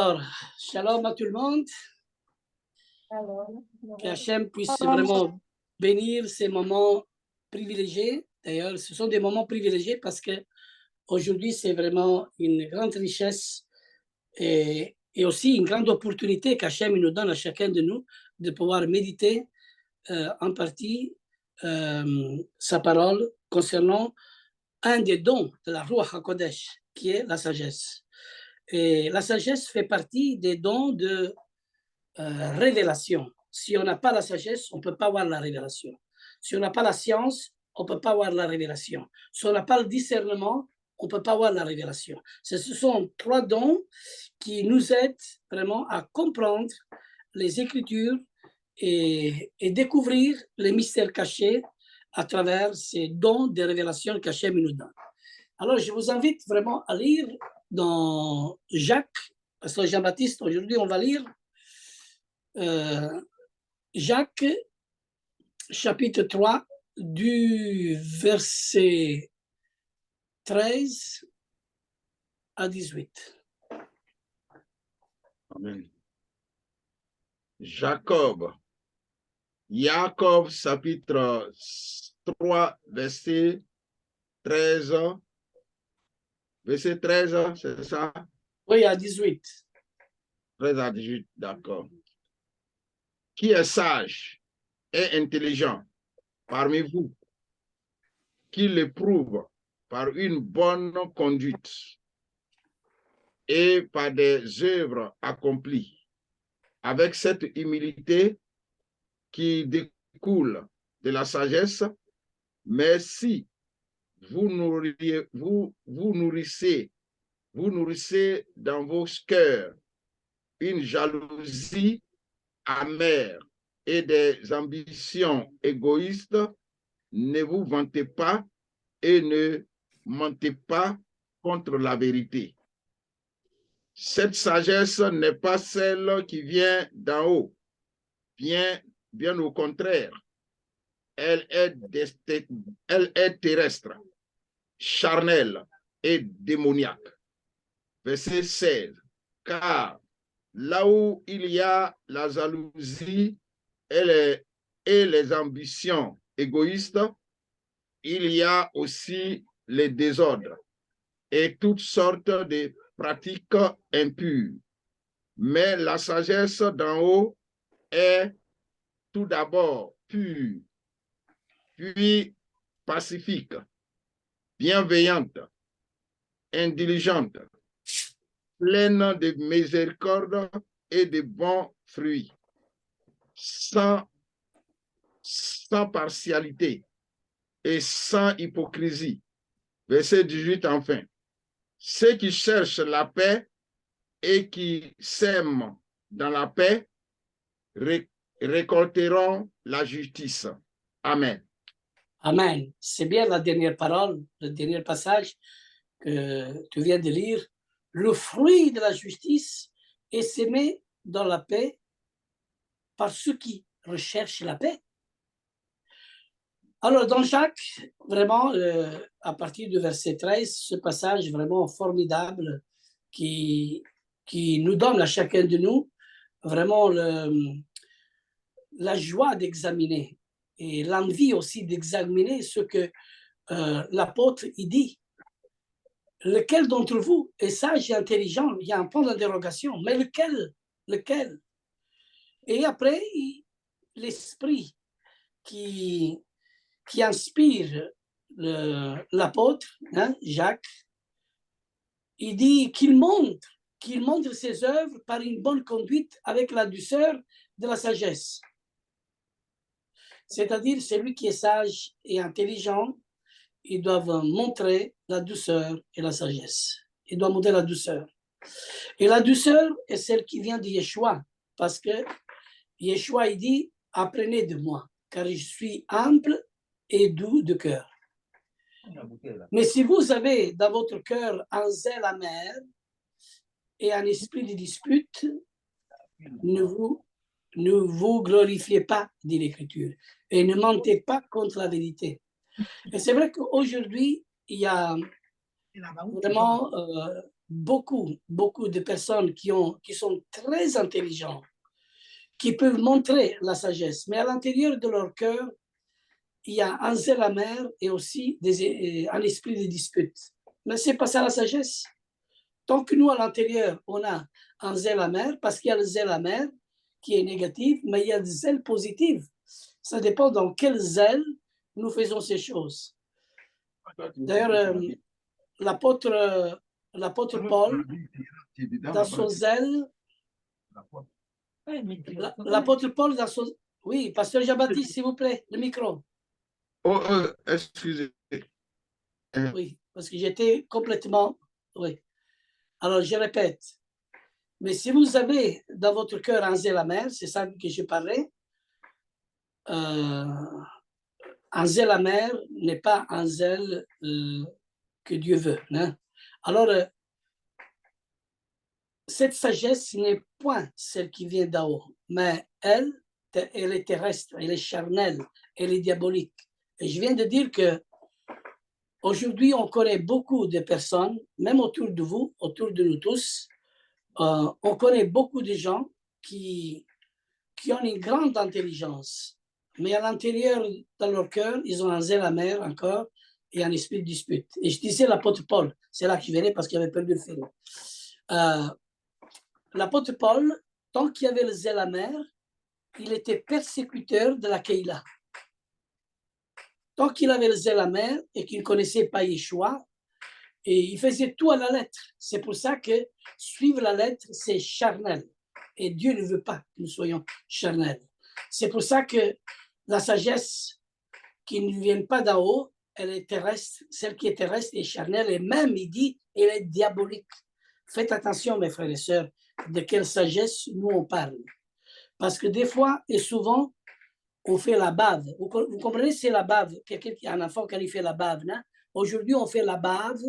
Alors, shalom à tout le monde. Que Hachem puisse vraiment bénir ces moments privilégiés. D'ailleurs, ce sont des moments privilégiés parce que aujourd'hui, c'est vraiment une grande richesse et aussi une grande opportunité qu'Hachem nous donne à chacun de nous de pouvoir méditer en partie sa parole concernant un des dons de la Ruach HaKodesh, qui est la sagesse. Et la sagesse fait partie des dons de révélation. Si on n'a pas la sagesse, on ne peut pas avoir la révélation. Si on n'a pas la science, on ne peut pas avoir la révélation. Si on n'a pas le discernement, on ne peut pas avoir la révélation. Ce sont trois dons qui nous aident vraiment à comprendre les Écritures et découvrir les mystères cachés à travers ces dons de révélation qu'Hachem nous donne. Alors, je vous invite vraiment à lire dans Jacques, parce que Jean-Baptiste, aujourd'hui, on va lire Jacques, chapitre 3, du verset 13 à 18. Amen. Jacob, chapitre 3, verset 13. Verset 13, c'est ça? Oui, à 18. 13 à 18, d'accord. Qui est sage et intelligent parmi vous, qui l'éprouve par une bonne conduite et par des œuvres accomplies, avec cette humilité qui découle de la sagesse, mais si vous nourrissez dans vos cœurs une jalousie amère et des ambitions égoïstes, ne vous vantez pas et ne mentez pas contre la vérité. Cette sagesse n'est pas celle qui vient d'en haut, bien au contraire. Elle est terrestre, charnelle et démoniaque. Verset 16. Car là où il y a la jalousie et les ambitions égoïstes, il y a aussi les désordres et toutes sortes de pratiques impures. Mais la sagesse d'en haut est tout d'abord pure, puis pacifique, bienveillante, indulgente, pleine de miséricorde et de bons fruits, sans partialité et sans hypocrisie. Verset 18 enfin. Ceux qui cherchent la paix et qui sèment dans la paix récolteront la justice. Amen. Amen. C'est bien la dernière parole, le dernier passage que tu viens de lire. Le fruit de la justice est sémé dans la paix par ceux qui recherchent la paix. Alors, dans Jacques, vraiment, à partir du verset 13, ce passage vraiment formidable qui nous donne à chacun de nous vraiment la joie d'examiner et l'envie aussi d'examiner ce que l'apôtre il dit. Lequel d'entre vous est sage et intelligent? Il y a un point d'interrogation. Mais lequel? Lequel? Et après, l'esprit qui inspire l'apôtre, hein, Jacques, il dit qu'il montre ses œuvres par une bonne conduite avec la douceur de la sagesse. C'est-à-dire, celui qui est sage et intelligent, ils doivent montrer la douceur et la sagesse. Ils doivent montrer la douceur. Et la douceur est celle qui vient de Yeshua, parce que Yeshua, il dit, apprenez de moi, car je suis humble et doux de cœur. Mais si vous avez dans votre cœur un zèle amer et un esprit de dispute, ne vous glorifiez pas, dit l'Écriture, et ne mentez pas contre la vérité. Et c'est vrai qu'aujourd'hui, il y a vraiment beaucoup de personnes qui sont très intelligentes, qui peuvent montrer la sagesse, mais à l'intérieur de leur cœur, il y a un zèle amer et aussi un esprit de dispute. Mais ce n'est pas ça la sagesse. Tant que nous, à l'intérieur, on a un zèle amer, parce qu'il y a le zèle amer qui est négatif, mais il y a le zèle positif. Ça dépend dans quel zèle nous faisons ces choses. D'ailleurs, l'apôtre Paul, dans son zèle, l'apôtre Paul, dans son... Oui, pasteur Jean-Baptiste, s'il vous plaît, le micro. Oh, excusez. Oui, parce que j'étais complètement... Oui. Alors, je répète. Mais si vous avez dans votre cœur un zèle amer, c'est ça que je parlais, un zèle amer n'est pas un zèle que Dieu veut. Hein? Alors, cette sagesse n'est point celle qui vient d'en haut, mais elle est terrestre, elle est charnelle, elle est diabolique. Et je viens de dire que aujourd'hui, on connaît beaucoup de personnes, même autour de vous, autour de nous tous, on connaît beaucoup de gens qui ont une grande intelligence, mais à l'intérieur, dans leur cœur, ils ont un zèle amer encore et un esprit de dispute. Et je disais l'apôtre Paul, c'est là que je venais parce qu'il avait perdu le fil. L'apôtre Paul, tant qu'il y avait le zèle amer, il était persécuteur de la Keïla. Tant qu'il avait le zèle amer et qu'il ne connaissait pas Yeshua, et il faisait tout à la lettre. C'est pour ça que suivre la lettre, c'est charnel. Et Dieu ne veut pas que nous soyons charnels. C'est pour ça que la sagesse qui ne vient pas d'en haut, elle est terrestre. Celle qui est terrestre est charnelle. Et même, il dit, elle est diabolique. Faites attention, mes frères et sœurs, de quelle sagesse nous on parle. Parce que des fois et souvent, on fait la bave. Vous comprenez, c'est la bave. Quelqu'un qui a un enfant, quand il fait la bave. Hein? Aujourd'hui, on fait la bave.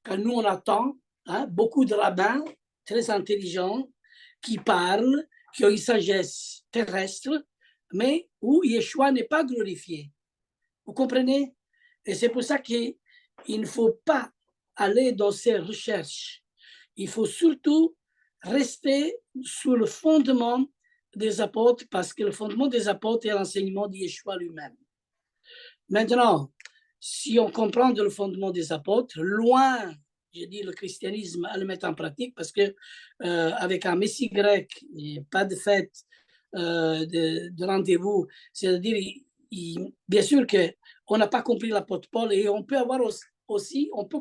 Quand nous, on attend beaucoup de rabbins très intelligents qui parlent, qui ont une sagesse terrestre, mais où Yeshua n'est pas glorifié. Vous comprenez? Et c'est pour ça qu'il ne faut pas aller dans ces recherches. Il faut surtout rester sur le fondement des apôtres, parce que le fondement des apôtres est l'enseignement de Yeshua lui-même. Maintenant, si on comprend le fondement des apôtres, loin, je dis le christianisme à le mettre en pratique, parce que avec un messie grec, et pas de fête de rendez-vous, c'est-à-dire, bien sûr qu'on n'a pas compris l'apôtre Paul, et on peut avoir aussi, on peut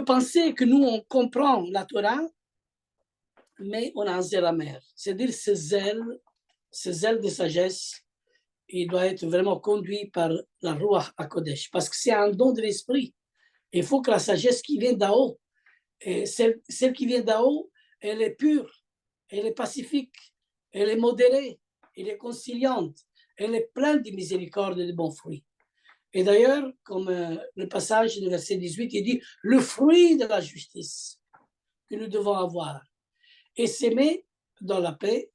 penser que nous, on comprend la Torah, mais on a un zèle amer. C'est-à-dire ce zèle de sagesse, il doit être vraiment conduit par la Ruach HaKodesh, parce que c'est un don de l'esprit. Il faut que la sagesse qui vient d'en haut, et celle qui vient d'en haut, elle est pure, elle est pacifique, elle est modérée, elle est conciliante, elle est pleine de miséricorde et de bons fruits. Et d'ailleurs, comme le passage du verset 18, il dit « le fruit de la justice que nous devons avoir et s'aimer dans la paix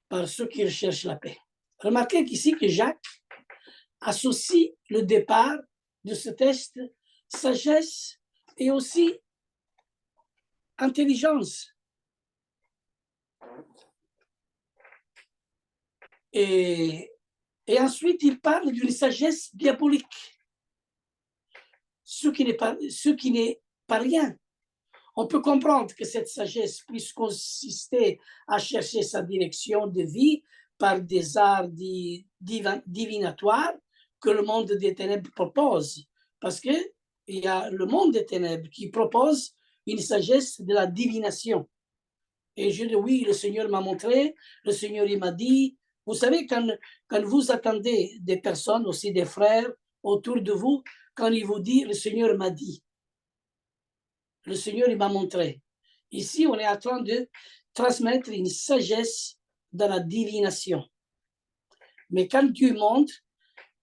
par ceux qui recherchent la paix. » Remarquez qu'ici que Jacques associe le départ de ce texte sagesse et aussi intelligence. Et ensuite, il parle d'une sagesse diabolique, ce qui n'est pas rien. On peut comprendre que cette sagesse puisse consister à chercher sa direction de vie par des arts divinatoires que le monde des ténèbres propose. Parce qu'il y a le monde des ténèbres qui propose une sagesse de la divination. Et je dis oui, le Seigneur m'a montré, le Seigneur il m'a dit. Vous savez, quand vous attendez des personnes, aussi des frères autour de vous, quand ils vous disent le Seigneur m'a dit, le Seigneur il m'a montré. Ici, on est en train de transmettre une sagesse dans la divination. Mais quand Dieu montre,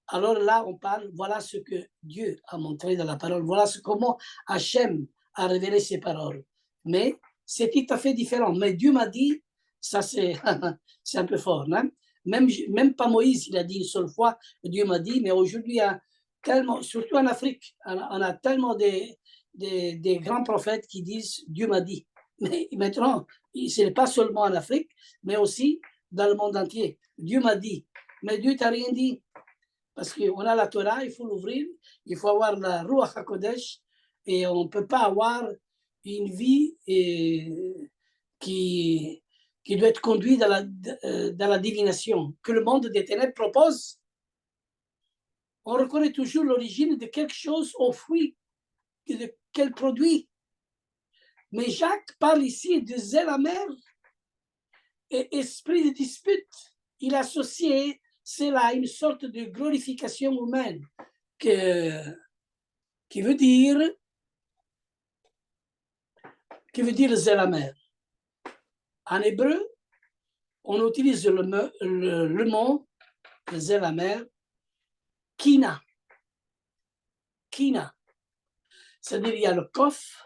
alors là, on parle, voilà ce que Dieu a montré dans la parole, voilà comment Hachem a révélé ses paroles. Mais c'est tout à fait différent. Mais Dieu m'a dit, ça c'est un peu fort. Hein? Même pas Moïse, il a dit une seule fois, Dieu m'a dit, mais aujourd'hui, tellement, surtout en Afrique, on a tellement des grands prophètes qui disent « Dieu m'a dit ». Mais maintenant, ce n'est pas seulement en Afrique, mais aussi dans le monde entier. Dieu m'a dit, mais Dieu t'a rien dit. Parce qu'on a la Torah, il faut l'ouvrir, il faut avoir la Ruach HaKodesh, et on ne peut pas avoir une vie qui doit être conduite dans la divination, que le monde des ténèbres propose. On reconnaît toujours l'origine de quelque chose au fruit de quel produit. Mais Jacques parle ici de zèle amer et esprit de dispute. Il associe cela à une sorte de glorification humaine qui veut dire zèle amer. En hébreu, on utilise le mot zèle amer, kina. Kina. C'est-à-dire, il y a le kof,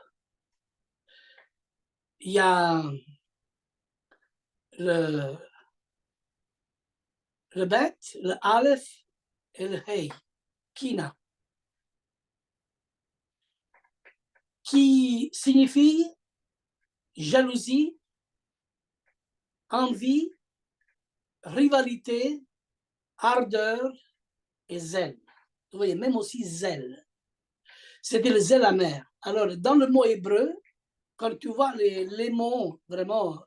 il y a le bet, le aleph et le hey, kina, qui signifie jalousie, envie, rivalité, ardeur et zèle. Vous voyez, même aussi zèle. C'était le zèle amer. Alors, dans le mot hébreu, quand tu vois les mots vraiment,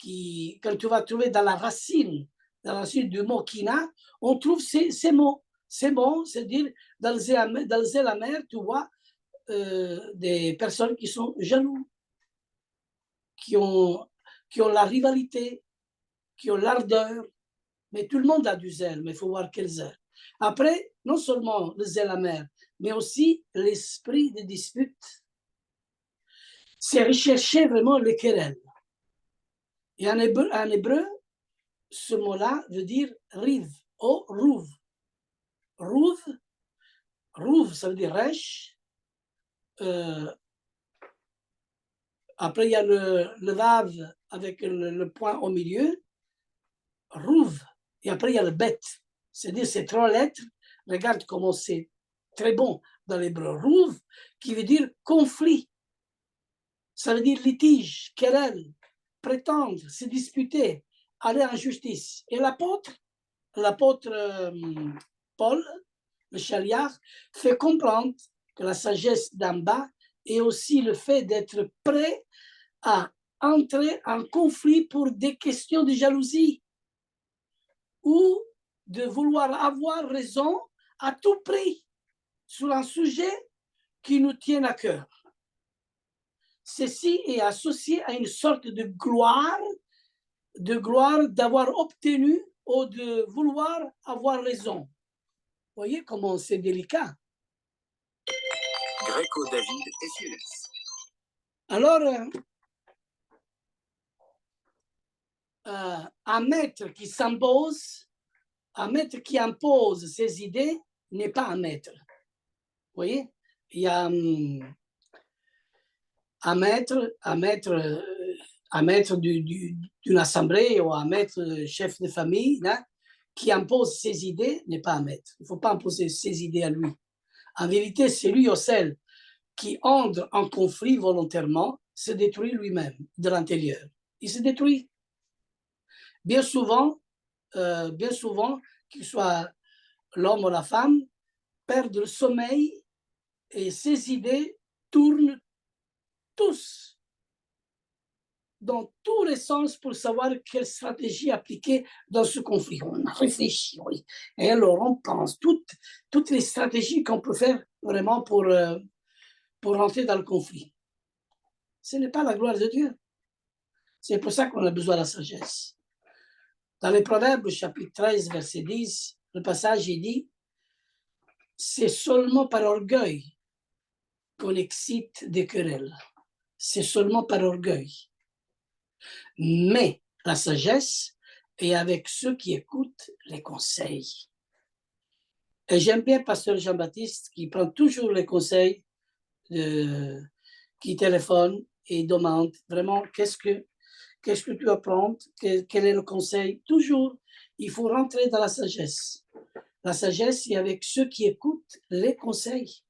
quand tu vas trouver dans la racine du mot kina, on trouve ces mots. C'est bon, c'est-à-dire, dans le zèle amer, tu vois des personnes qui sont jaloux, qui ont la rivalité, qui ont l'ardeur. Mais tout le monde a du zèle, mais il faut voir quel zèle. Après, non seulement le zèle amer, mais aussi l'esprit de dispute. C'est rechercher vraiment les querelles. Et en hébreu, ce mot-là veut dire riv, ou rouv. Rouv, ça veut dire resh. Après, il y a le vav avec le point au milieu. Rouv. Et après, il y a le bet. C'est-à-dire, ces trois lettres. Regarde comment c'est très bon dans l'hébreu. Rouv, qui veut dire conflit. Ça veut dire litige, querelle, prétendre, se disputer, aller en justice. Et l'apôtre Paul, le chaliard, fait comprendre que la sagesse d'en bas est aussi le fait d'être prêt à entrer en conflit pour des questions de jalousie ou de vouloir avoir raison à tout prix sur un sujet qui nous tient à cœur. Ceci est associé à une sorte de gloire d'avoir obtenu ou de vouloir avoir raison. Vous voyez comment c'est délicat. Greco, David et Fieles. Alors, un maître qui s'impose, un maître qui impose ses idées n'est pas un maître. Vous voyez, il y a un maître d'une assemblée ou un maître chef de famille là, qui impose ses idées n'est pas un maître. Il ne faut pas imposer ses idées à lui. En vérité, c'est lui ou celle qui entre en conflit volontairement se détruit lui-même de l'intérieur. Il se détruit. Bien souvent, qu'il soit l'homme ou la femme, perdent le sommeil et ses idées tournent tous dans tous les sens pour savoir quelle stratégie appliquer dans ce conflit. On a réfléchi, oui. Et alors on pense toutes les stratégies qu'on peut faire vraiment pour rentrer dans le conflit. Ce n'est pas la gloire de Dieu. C'est pour ça qu'on a besoin de la sagesse. Dans les Proverbes, chapitre 13, verset 10, le passage il dit « C'est seulement par orgueil qu'on excite des querelles. C'est seulement par orgueil. Mais la sagesse est avec ceux qui écoutent les conseils. » Et j'aime bien Pasteur Jean-Baptiste qui prend toujours les conseils, qui téléphone et demande vraiment qu'est-ce que tu vas prendre, quel est le conseil. Toujours, il faut rentrer dans la sagesse. La sagesse est avec ceux qui écoutent les conseils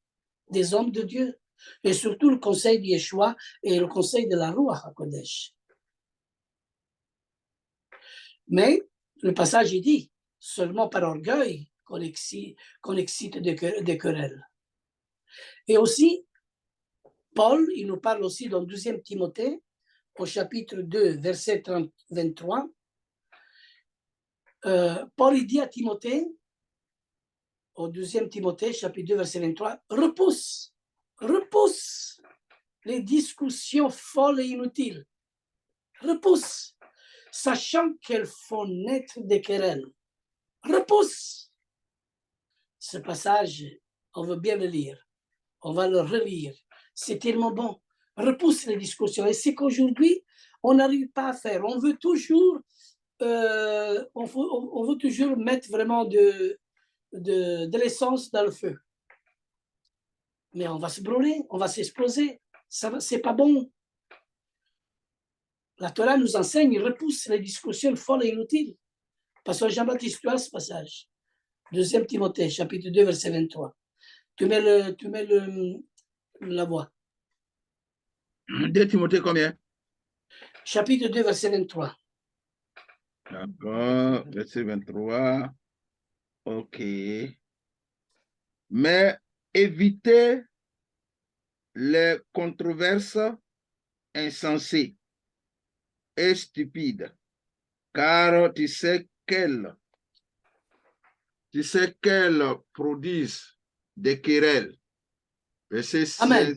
des hommes de Dieu. Et surtout le conseil de Yeshua et le conseil de la Ruach HaKodesh. Mais le passage il dit, seulement par orgueil qu'on excite des querelles. Et aussi, Paul, il nous parle aussi dans 2 Timothée, au chapitre 2, verset 23. Paul il dit à Timothée, au 2 Timothée, chapitre 2, verset 23, repousse les discussions folles et inutiles. Repousse, sachant qu'elles font naître des querelles. Repousse. Ce passage, on veut bien le lire. On va le relire. C'est tellement bon. Repousse les discussions. Et c'est qu'aujourd'hui, on n'arrive pas à faire. On veut toujours, on veut toujours mettre vraiment de l'essence dans le feu. Mais on va se brûler, on va s'exploser. C'est pas bon. La Torah nous enseigne, repousse les discussions folles et inutiles. Pasteur Jean-Baptiste, tu as ce passage. 2 Timothée, chapitre 2, verset 23. Tu mets la voix. 2 Timothée combien? Chapitre 2, verset 23. D'accord, verset 23. OK. Mais évitez les controverses insensées et stupides, car tu sais qu'elles produisent des querelles. Verset 16. Amen.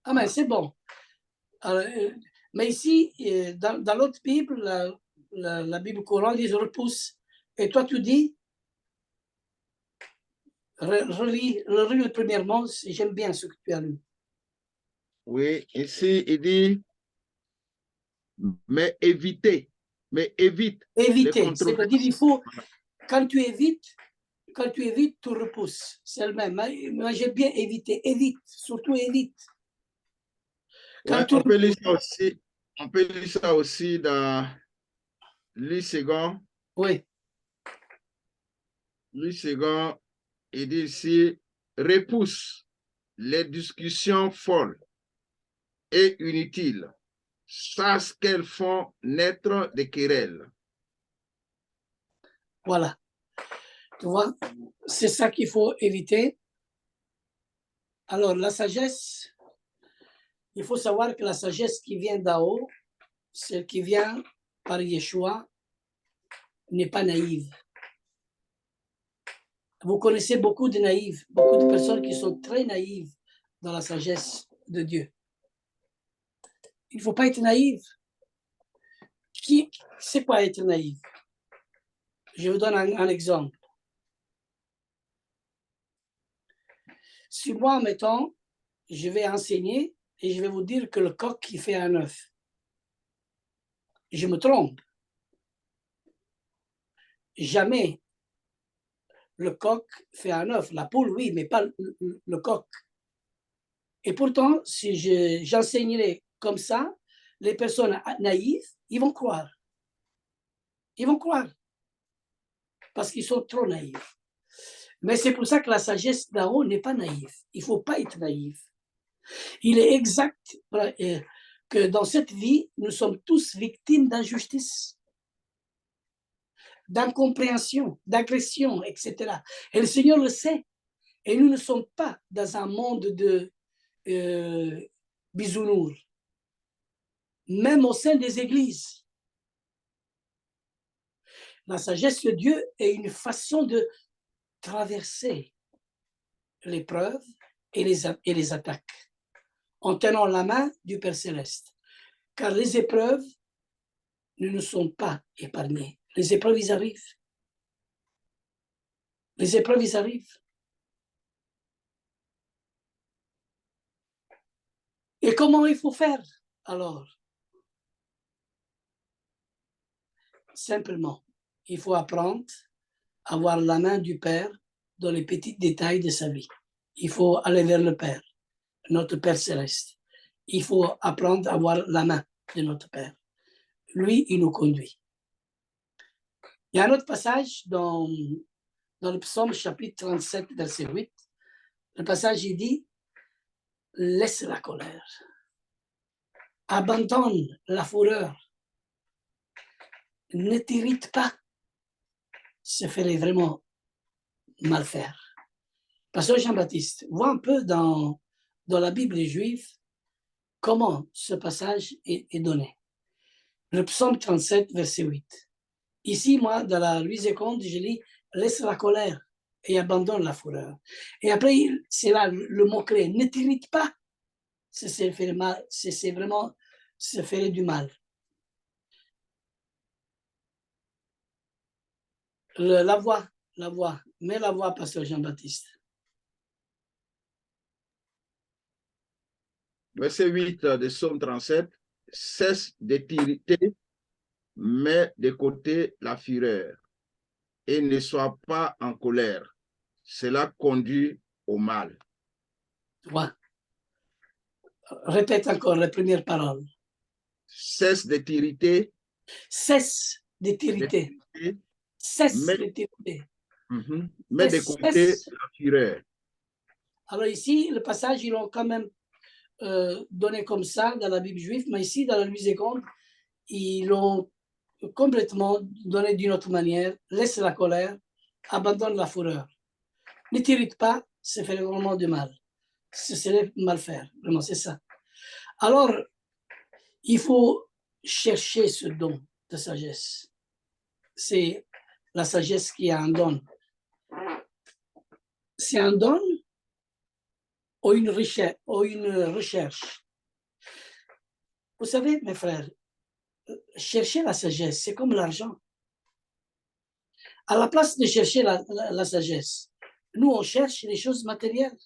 Amen, c'est bon. Alors, mais ici, dans l'autre Bible, la Bible courante dit repousse. Et toi, tu dis, relis le premièrement, j'aime bien ce que tu as lu. Oui, ici, il dit, mais évite. Éviter, c'est-à-dire il faut, quand tu évites, tu repousses. C'est le même. Moi, j'aime bien éviter. Évite, surtout évite. Ouais, on peut lire ça aussi dans Louis II. Oui. Louis II, il dit ici, repousse les discussions folles et inutiles, parce qu'elles font naître des querelles. Voilà. Tu vois, c'est ça qu'il faut éviter. Alors, la sagesse, il faut savoir que la sagesse qui vient d'en haut, celle qui vient par Yeshua, n'est pas naïve. Vous connaissez beaucoup de naïfs, beaucoup de personnes qui sont très naïves dans la sagesse de Dieu. Il ne faut pas être naïf. C'est quoi être naïf? Je vous donne un exemple. Si moi, mettons, je vais enseigner et je vais vous dire que le coq qui fait un œuf, je me trompe. Jamais le coq fait un œuf. La poule, oui, mais pas le coq. Et pourtant, si j'enseignerais comme ça, les personnes naïves, ils vont croire. Ils vont croire. Parce qu'ils sont trop naïfs. Mais c'est pour ça que la sagesse d'en haut n'est pas naïve. Il ne faut pas être naïf. Il est exact que dans cette vie, nous sommes tous victimes d'injustice, d'incompréhension, d'agression, etc. Et le Seigneur le sait. Et nous ne sommes pas dans un monde de bisounours, même au sein des églises. La sagesse de Dieu est une façon de traverser l'épreuve et les attaques en tenant la main du Père Céleste. Car les épreuves ne nous sont pas épargnées. Les épreuves, ils arrivent. Les épreuves, ils arrivent. Et comment il faut faire alors? Simplement, il faut apprendre à avoir la main du Père dans les petits détails de sa vie. Il faut aller vers le Père, notre Père Céleste. Il faut apprendre à avoir la main de notre Père. Lui, il nous conduit. Il y a un autre passage dans le psaume chapitre 37, verset 8. Le passage, il dit, laisse la colère. Abandonne la fureur. Ne t'irrite pas. Ça ferait vraiment mal faire. Pasteur Jean-Baptiste, vois un peu dans la Bible juive comment ce passage est donné. Le psaume 37, verset 8. Ici, moi, dans la Louise et Comte, je lis « Laisse la colère et abandonne la fureur ». Et après, c'est là le mot-clé « Ne t'irrite pas ». C'est vraiment se faire du mal. La voix, mets la voix, pasteur Jean-Baptiste. Verset 8 de Psaume 37, cesse de t'irriter, mets de côté la fureur et ne sois pas en colère. Cela conduit au mal. Ouais. Répète encore la première parole. Cesse de t'irriter. Cesse de t'irriter. Cesse de t'irriter. Mets de côté la fureur. Alors ici, le passage, ils l'ont quand même donné comme ça dans la Bible juive, mais ici, dans la Louise et Comte, ils l'ont complètement donné d'une autre manière. Laisse la colère, abandonne la fureur. Ne t'irrite pas, ça fait vraiment du mal. Ce serait mal faire, vraiment, c'est ça. Alors, il faut chercher ce don de sagesse. C'est la sagesse qui est un don. C'est un don ou une recherche. Vous savez, mes frères, chercher la sagesse, c'est comme l'argent. À la place de chercher la sagesse, nous, on cherche les choses matérielles.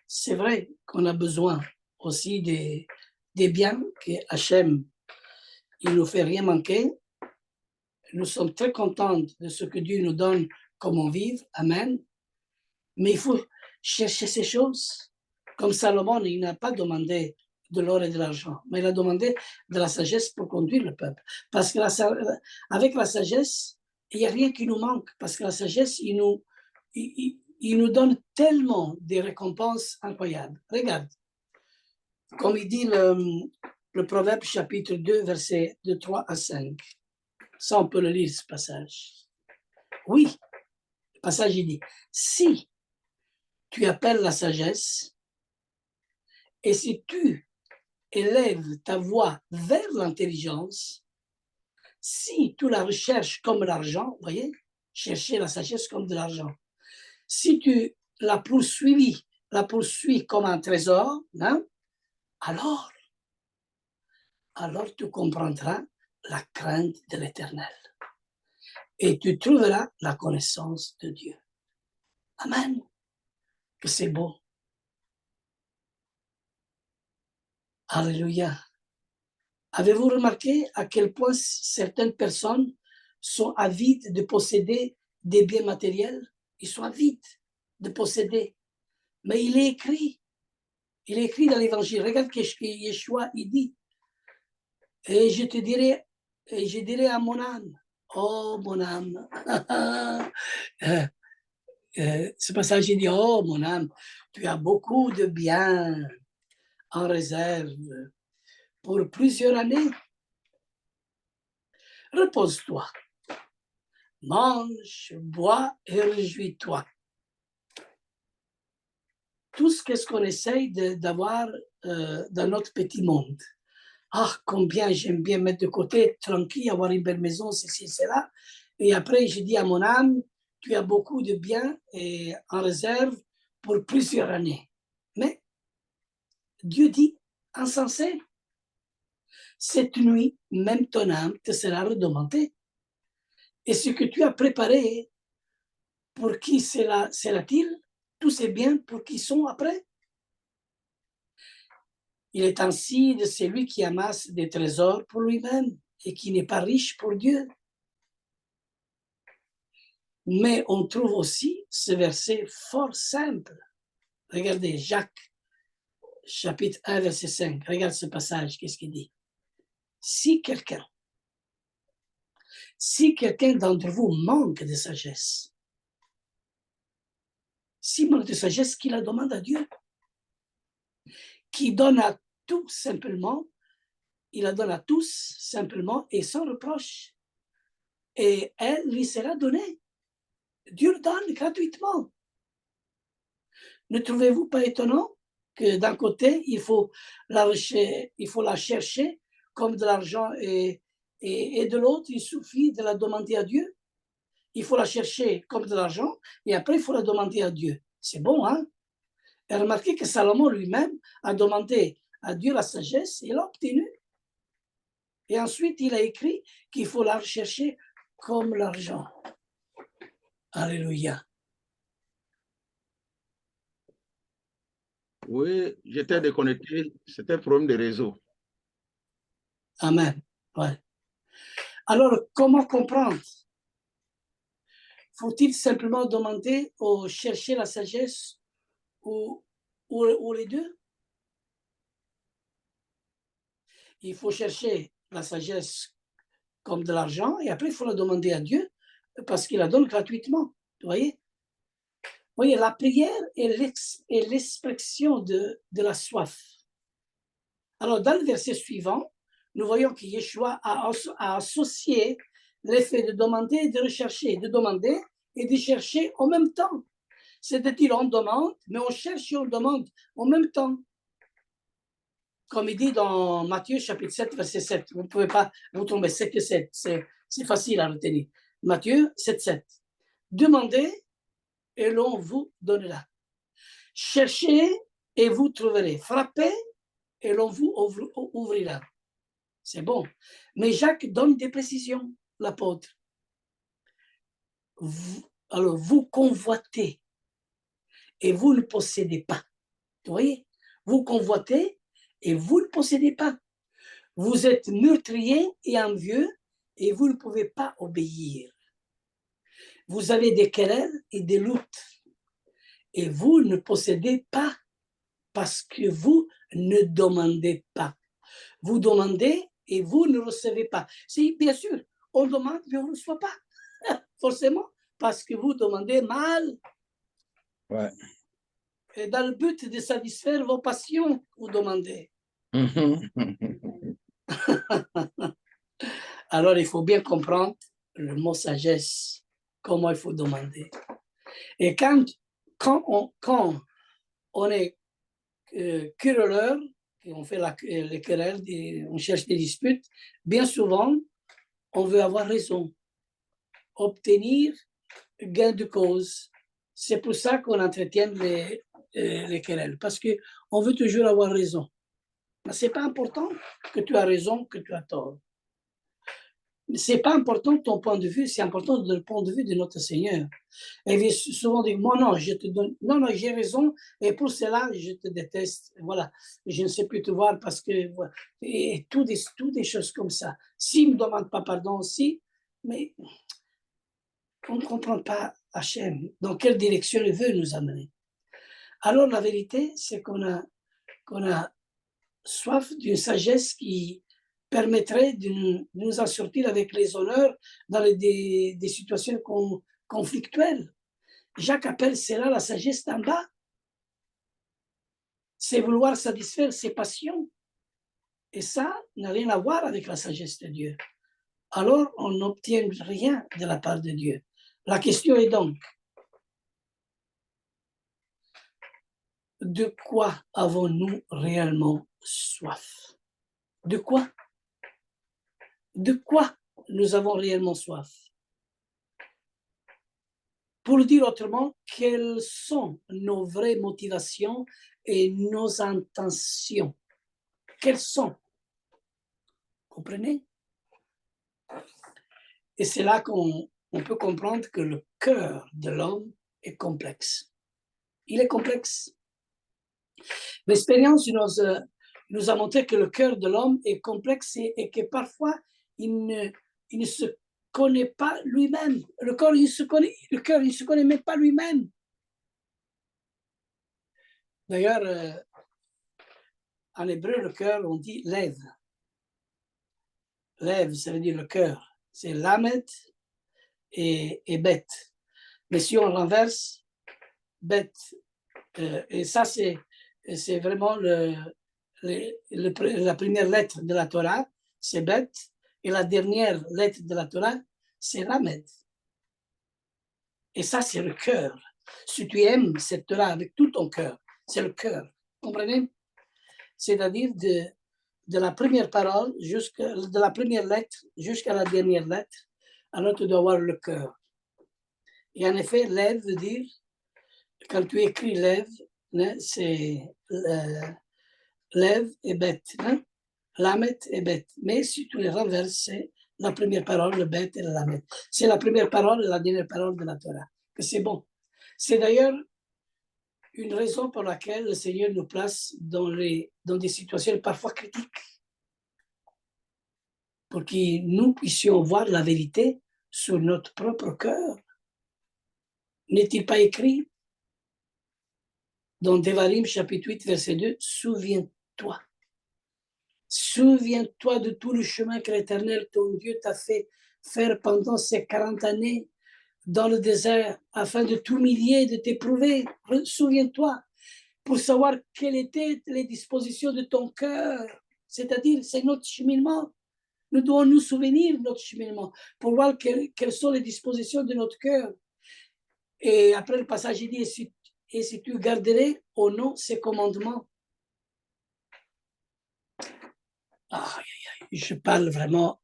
C'est vrai qu'on a besoin aussi des biens que Hachem, il ne nous fait rien manquer. Nous sommes très contents de ce que Dieu nous donne comme on vive. Amen. Mais il faut chercher ces choses. Comme Salomon, il n'a pas demandé de l'or et de l'argent, mais il a demandé de la sagesse pour conduire le peuple. Parce que avec la sagesse, il n'y a rien qui nous manque. Parce que la sagesse, il nous donne tellement de récompenses incroyables. Regarde, comme il dit le Proverbe chapitre 2, versets de 3 à 5. Ça, on peut le lire, ce passage. Oui, le passage, il dit, si tu appelles la sagesse, et si tu élèves ta voix vers l'intelligence, si tu la recherches comme l'argent, vous voyez, chercher la sagesse comme de l'argent, si tu la poursuis comme un trésor, hein, alors tu comprendras la crainte de l'Éternel. Et tu trouveras la connaissance de Dieu. Amen. Que c'est beau. Alléluia. Avez-vous remarqué à quel point certaines personnes sont avides de posséder des biens matériels? Ils sont avides de posséder. Mais il est écrit dans l'Évangile. Regarde ce que Yeshua il dit. Et je dirai à mon âme, oh mon âme, ce passage il dit, oh mon âme, tu as beaucoup de biens en réserve pour plusieurs années. Repose-toi, mange, bois et réjouis-toi. Tout ce qu'on essaye d'avoir dans notre petit monde. Ah, combien j'aime bien mettre de côté, tranquille, avoir une belle maison, ceci, cela. Et après, je dis à mon âme, tu as beaucoup de biens et en réserve pour plusieurs années. Mais Dieu dit, insensé, cette nuit, même ton âme te sera redemandée. Et ce que tu as préparé, pour qui sera-t-il? Tous ces biens, pour qui sont après? Il est ainsi de celui qui amasse des trésors pour lui-même et qui n'est pas riche pour Dieu. Mais on trouve aussi ce verset fort simple. Regardez, Jacques, chapitre 1, verset 5. Regarde ce passage, qu'est-ce qu'il dit? Si quelqu'un d'entre vous manque de sagesse, 6 mots de sagesse qu'il la demande à Dieu, qui donne à tous simplement, il la donne à tous simplement et sans reproche. Et elle lui sera donnée. Dieu le donne gratuitement. Ne trouvez-vous pas étonnant que d'un côté, il faut la chercher comme de l'argent et de l'autre, il suffit de la demander à Dieu. Il faut la chercher comme de l'argent et après, il faut la demander à Dieu. C'est bon, hein? Et remarquez que Salomon lui-même a demandé à Dieu la sagesse et l'a obtenue. Et ensuite, il a écrit qu'il faut la rechercher comme l'argent. Alléluia. Oui, j'étais déconnecté. C'était un problème de réseau. Amen. Ouais. Alors, comment comprendre? Faut-il simplement demander ou chercher la sagesse ou les deux? Il faut chercher la sagesse comme de l'argent et après, il faut la demander à Dieu parce qu'il la donne gratuitement. Vous voyez? Vous voyez, la prière est l'expression de la soif. Alors, dans le verset suivant, nous voyons que Yeshua a associé l'effet de demander et de rechercher, de demander et de chercher en même temps. C'est-à-dire, on demande, mais on cherche et on demande en même temps. Comme il dit dans Matthieu chapitre 7, verset 7. Vous ne pouvez pas vous tromper, c'est que 7. C'est facile à retenir. Matthieu 7, 7. Demandez et l'on vous donnera. Cherchez et vous trouverez. Frappez et l'on vous ouvrira. C'est bon. Mais Jacques donne des précisions, l'apôtre. Alors, vous convoitez et vous ne possédez pas. Vous voyez? Vous convoitez et vous ne possédez pas. Vous êtes meurtrier et envieux et vous ne pouvez pas obéir. Vous avez des querelles et des luttes et vous ne possédez pas parce que vous ne demandez pas. Vous demandez et vous ne recevez pas. Si, bien sûr, on demande mais on ne reçoit pas. Forcément, parce que vous demandez mal. Ouais. Et dans le but de satisfaire vos passions, vous demandez. Alors, il faut bien comprendre le mot sagesse, comment il faut demander. Et quand on est querelleur, on fait les querelles, on cherche des disputes, bien souvent, on veut avoir raison, obtenir gain de cause. C'est pour ça qu'on entretient les querelles, parce qu'on veut toujours avoir raison. Mais ce n'est pas important que tu as raison, que tu as tort. Ce n'est pas important ton point de vue, c'est important le point de vue de notre Seigneur. Et souvent, on dit, moi non, je te donne, non, non, j'ai raison, et pour cela, je te déteste. Voilà, je ne sais plus te voir parce que, et tout des choses comme ça. S'il ne me demande pas pardon aussi, mais on ne comprend pas Hachem, dans quelle direction il veut nous amener. Alors, la vérité, c'est qu'on a soif d'une sagesse qui permettrait de nous en sortir avec les honneurs dans des situations conflictuelles. Jacques appelle cela la sagesse d'en bas. C'est vouloir satisfaire ses passions. Et ça n'a rien à voir avec la sagesse de Dieu. Alors, on n'obtient rien de la part de Dieu. La question est donc, de quoi avons-nous réellement soif? De quoi? De quoi nous avons réellement soif? Pour le dire autrement, quelles sont nos vraies motivations et nos intentions? Quelles sont? Comprenez? Et c'est là qu'on peut comprendre que le cœur de l'homme est complexe. Il est complexe. L'expérience nous a montré que le cœur de l'homme est complexe et que parfois il ne se connaît pas lui-même. Le cœur, il ne se connaît même pas lui-même. D'ailleurs, en hébreu, le cœur, on dit lève. Lève, ça veut dire le cœur. C'est lamed et bête. Mais si on renverse, Bet. Et ça, c'est vraiment la première lettre de la Torah, c'est Bet. Et la dernière lettre de la Torah, c'est Lamed. Et ça, c'est le cœur. Si tu aimes cette Torah avec tout ton cœur, c'est le cœur. Comprenez? C'est-à-dire de la première parole, de la première lettre jusqu'à la dernière lettre, alors tu dois avoir le cœur. Et en effet, lève veut dire, quand tu écris lève, c'est lève et bête. Hein? Lamet et bête. Mais si tu les renverses, c'est la première parole, le bête et le lamet. C'est la première parole et la dernière parole de la Torah. Que c'est bon. C'est d'ailleurs une raison pour laquelle le Seigneur nous place dans des situations parfois critiques. Pour que nous puissions voir la vérité sur notre propre cœur. N'est-il pas écrit dans Devarim chapitre 8 verset 2, souviens-toi. Souviens-toi de tout le chemin que l'Éternel, ton Dieu, t'a fait faire pendant ces 40 années dans le désert afin de t'humilier, de t'éprouver. Souviens-toi pour savoir quelles étaient les dispositions de ton cœur. C'est-à-dire, c'est notre cheminement. Nous devons nous souvenir de notre cheminement pour voir quelles sont les dispositions de notre cœur. Et après le passage, il dit, et si tu garderais au nom ces commandements. Je parle vraiment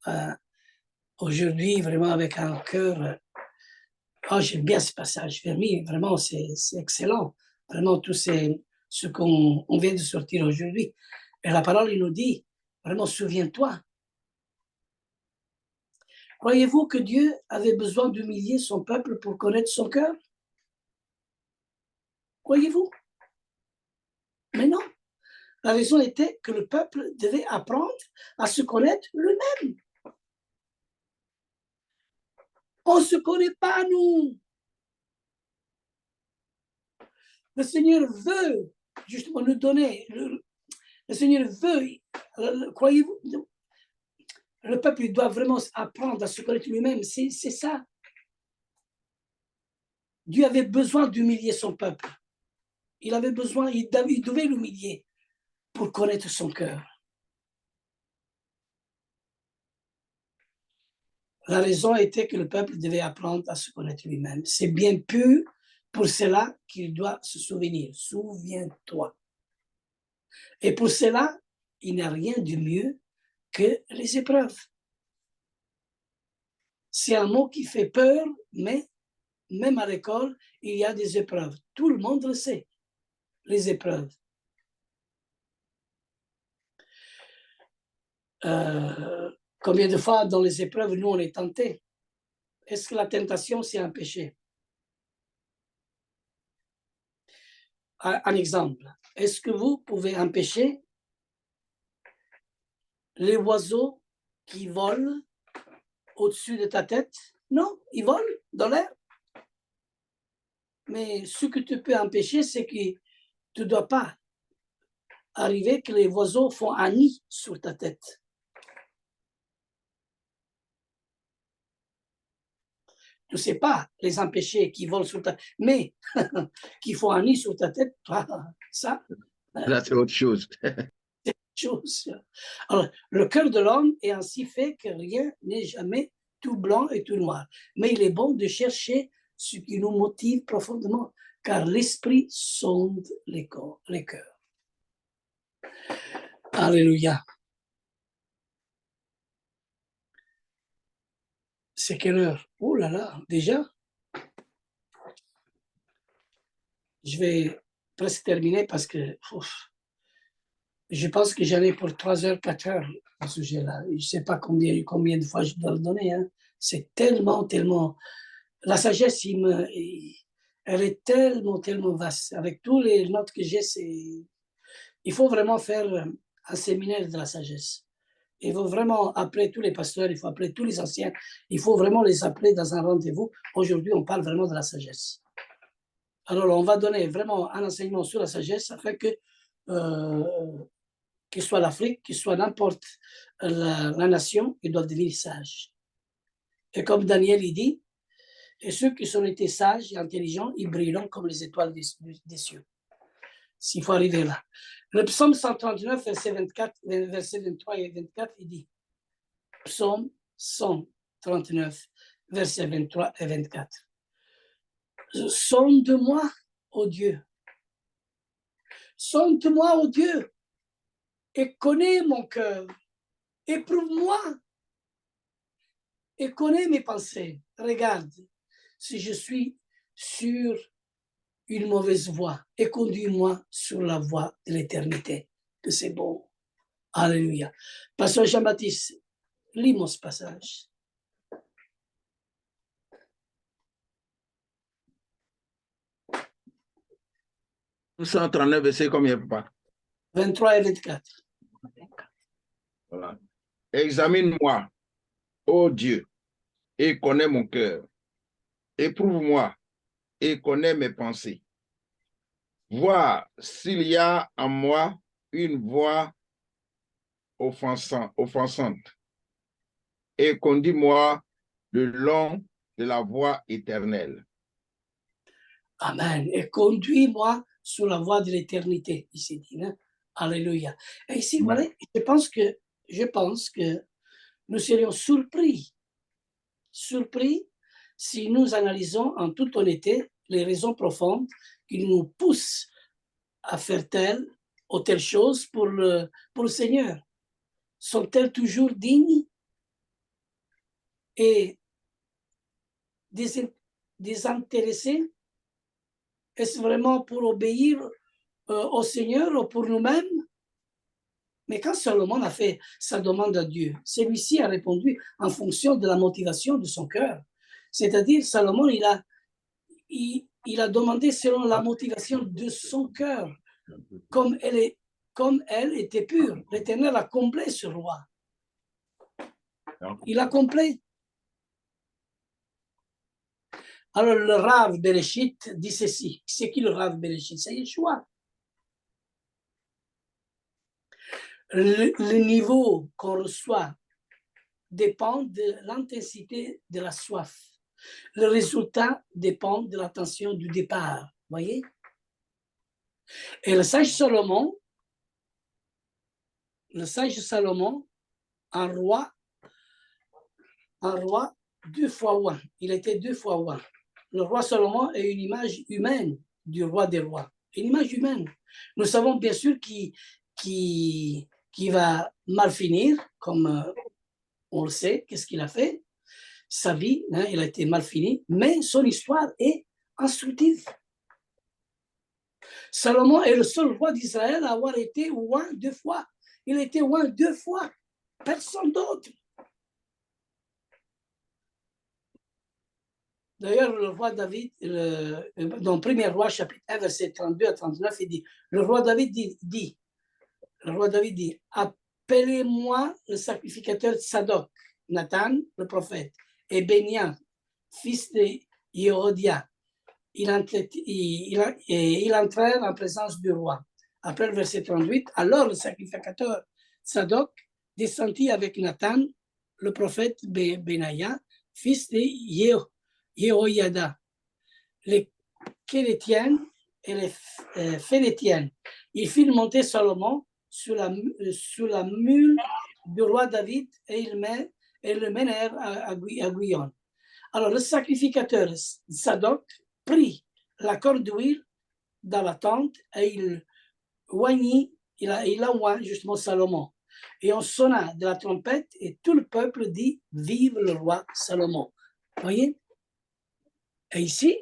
aujourd'hui, vraiment avec un cœur. J'aime bien ce passage. Vraiment, c'est excellent. Vraiment, tout ce qu'on vient de sortir aujourd'hui. Et la parole, il nous dit, vraiment, souviens-toi. Croyez-vous que Dieu avait besoin d'humilier son peuple pour connaître son cœur? Croyez-vous? Mais non. La raison était que le peuple devait apprendre à se connaître lui-même. On ne se connaît pas, nous. Le Seigneur veut justement nous donner. Le Seigneur veut, croyez-vous, le peuple doit vraiment apprendre à se connaître lui-même. C'est ça. Dieu avait besoin d'humilier son peuple. Il avait besoin, il devait l'humilier pour connaître son cœur. La raison était que le peuple devait apprendre à se connaître lui-même. C'est bien plus pour cela qu'il doit se souvenir. Souviens-toi. Et pour cela, il n'y a rien de mieux que les épreuves. C'est un mot qui fait peur, mais même à l'école, il y a des épreuves. Tout le monde le sait, les épreuves. Combien de fois dans les épreuves, nous, on est tentés? Est-ce que la tentation, c'est un péché? Un exemple. Est-ce que vous pouvez empêcher les oiseaux qui volent au-dessus de ta tête? Non, ils volent dans l'air. Mais ce que tu peux empêcher, c'est que tu ne dois pas arriver que les oiseaux font un nid sur ta tête. Tu ne sais pas les empêcher qui volent sur ta tête, mais qui font un nid sur ta tête, ça, là, c'est autre chose. c'est autre chose. Alors, le cœur de l'homme est ainsi fait que rien n'est jamais tout blanc et tout noir. Mais il est bon de chercher ce qui nous motive profondément, car l'esprit sonde les cœurs. Alléluia. C'est quelle heure? Oh là là, déjà? Je vais presque terminer parce que je pense que j'en ai pour 3 heures, 4 heures à ce sujet-là. Je ne sais pas combien de fois je dois le donner. Hein. C'est tellement. La sagesse, elle est tellement vaste. Avec tous les notes que j'ai, il faut vraiment faire un séminaire de la sagesse. Il faut vraiment appeler tous les pasteurs, il faut appeler tous les anciens, il faut vraiment les appeler dans un rendez-vous. Aujourd'hui, on parle vraiment de la sagesse. Alors, on va donner vraiment un enseignement sur la sagesse afin que, qu'il soit l'Afrique, qu'il soit n'importe la nation, ils doivent devenir sages. Et comme Daniel, il dit, Et ceux qui sont été sages et intelligents, ils brilleront comme les étoiles des cieux. S'il faut arriver là. Le psaume 139, verset 24, verset 23 et 24, il dit, psaume 139, verset 23 et 24. Sonde-moi, ô Dieu. Sonde-moi, ô Dieu, et connais mon cœur. Éprouve-moi et connais mes pensées. Regarde si je suis sur une mauvaise voie et conduis-moi sur la voie de l'éternité. Que c'est bon. Alléluia. Pasteur Jean-Baptiste, lis-moi ce passage. Psaume 139, verset combien, papa? 23 et 24. Voilà. Examine-moi, ô Dieu, et connais mon cœur. Éprouve-moi et connais mes pensées. Vois s'il y a en moi une voie offensante et conduis-moi le long de la voie éternelle. Amen. Et conduis-moi sur la voie de l'éternité, ici dit. Hein? Alléluia. Et ici, voilà, je pense que nous serions surpris si nous analysons en toute honnêteté les raisons profondes qui nous poussent à faire telle ou telle chose pour le Seigneur. Sont-elles toujours dignes et désintéressées? Est-ce vraiment pour obéir au Seigneur ou pour nous-mêmes? Mais quand Salomon a fait sa demande à Dieu, celui-ci a répondu en fonction de la motivation de son cœur. C'est-à-dire, Salomon, il a demandé selon la motivation de son cœur, comme elle était pure. L'Éternel a comblé ce roi. Il a comblé. Alors, le Rav Bereshit dit ceci. C'est qui le Rav Bereshit? C'est Yeshua. Le niveau qu'on reçoit dépend de l'intensité de la soif. Le résultat dépend de l'attention du départ. Voyez? Et le sage Salomon, un roi 2 fois roi. Il était 2 fois roi. Le roi Salomon est une image humaine du roi des rois. Une image humaine. Nous savons bien sûr qu'il va mal finir, comme on le sait, qu'est-ce qu'il a fait. Sa vie, hein, il a été mal fini, mais son histoire est instructive. Salomon est le seul roi d'Israël à avoir été roi 2 fois. Il a été roi 2 fois. Personne d'autre. D'ailleurs, le roi David, dans 1er roi, chapitre 1, verset 32 à 39, il dit, le roi David dit, appelez-moi le sacrificateur Sadok, Nathan, le prophète, et Bénia, fils de Yehodia. Il entrèrent en présence du roi. Après le verset 38, alors le sacrificateur Sadok descendit avec Nathan, le prophète Benaïa, fils de Yehoiada, les Kélétiennes et les Phélétiennes. Ils firent monter Salomon sur la mule du roi David et le menèrent à Guyon. Alors le sacrificateur Sadok prit la corde d'huile dans la tente et il a oint justement Salomon. Et on sonna de la trompette et tout le peuple dit « Vive le roi Salomon ». Voyez? Et ici,